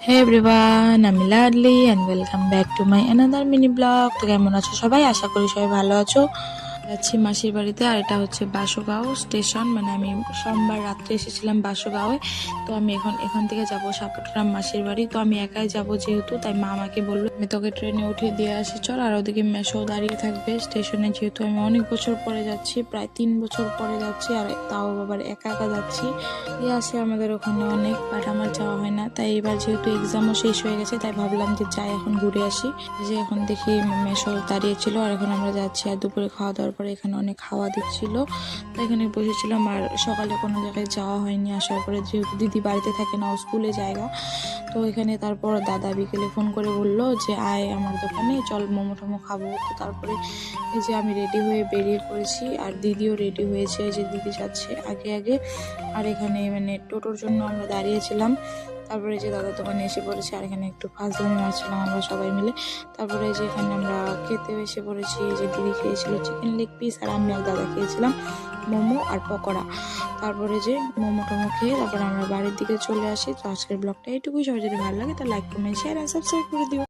Hey everyone, আমি Ladli and welcome back to my another mini blog। তো কেমন আছো সবাই? আশা করি সবাই ভালো আছো। যাচ্ছি মাসির বাড়িতে, আর এটা হচ্ছে বাসুগাঁও স্টেশন। মানে আমি সোমবার রাত্রে এসেছিলাম বাসুগাঁওয়ে। তো আমি এখান থেকে যাব সাপুটগ্রাম মাসির বাড়ি। তো আমি একাই যাব যেহেতু, তাই মা আমাকে বললো আমি তোকে ট্রেনে উঠিয়ে দিয়ে আসি চল। আর ওদিকে মেসো দাঁড়িয়ে থাকবে স্টেশনে, যেহেতু আমি অনেক বছর পরে যাচ্ছি, প্রায় 3 বছর পরে যাচ্ছি, আর তাও আবার একা একা যাচ্ছি। আসে আমাদের ওখানে অনেক, বাট আমার যাওয়া হয় না। তাই এবার যেহেতু এক্সামও শেষ হয়ে গেছে, তাই ভাবলাম যে যাই এখন ঘুরে আসি। যে এখন দেখি মেসো দাঁড়িয়েছিল, আর এখন আমরা যাচ্ছি। আর দুপুরে খাওয়া দাওয়ার পরে এখানে অনেক হাওয়া দিচ্ছিল, তো এখানে বসেছিলাম। আর সকালে কোনো জায়গায় যাওয়া হয়নি, আসার পরে যেহেতু দিদি বাড়িতে থাকে না, ও স্কুলে জায়গা। তো এখানে তারপর দাদা বিকেলে ফোন করে বললো যে আয় আমার দোকানে চল, মোমো টোমো খাবো। তো তারপরে এই যে আমি রেডি হয়ে বেরিয়ে পড়েছি, আর দিদিও রেডি হয়েছে, যে দিদি যাচ্ছে আগে আগে। আর এখানে মানে টোটোর জন্য আমরা দাঁড়িয়েছিলাম। তারপরে যে দাদার দোকানে এসে পড়েছি, আর এখানে একটু ফাজলামি মারছিলাম আমরা সবাই মিলে। তারপরে যে এখানে আমরা খেতেও এসে পড়েছি। যে দিদি খেয়েছিল চিকেন লেগ পিস, আর আমি আর দাদা খেয়েছিলাম মোমো আর পকোড়া। তারপরে যে মোমো টোমো খেয়ে তারপরে আমরা বাড়ির দিকে চলে আসি। তো আজকের ব্লগটা এইটুকুই। সবাই যদি ভালো লাগে তা লাইক কমেন্ট শেয়ার আর সাবস্ক্রাইব করে দিও।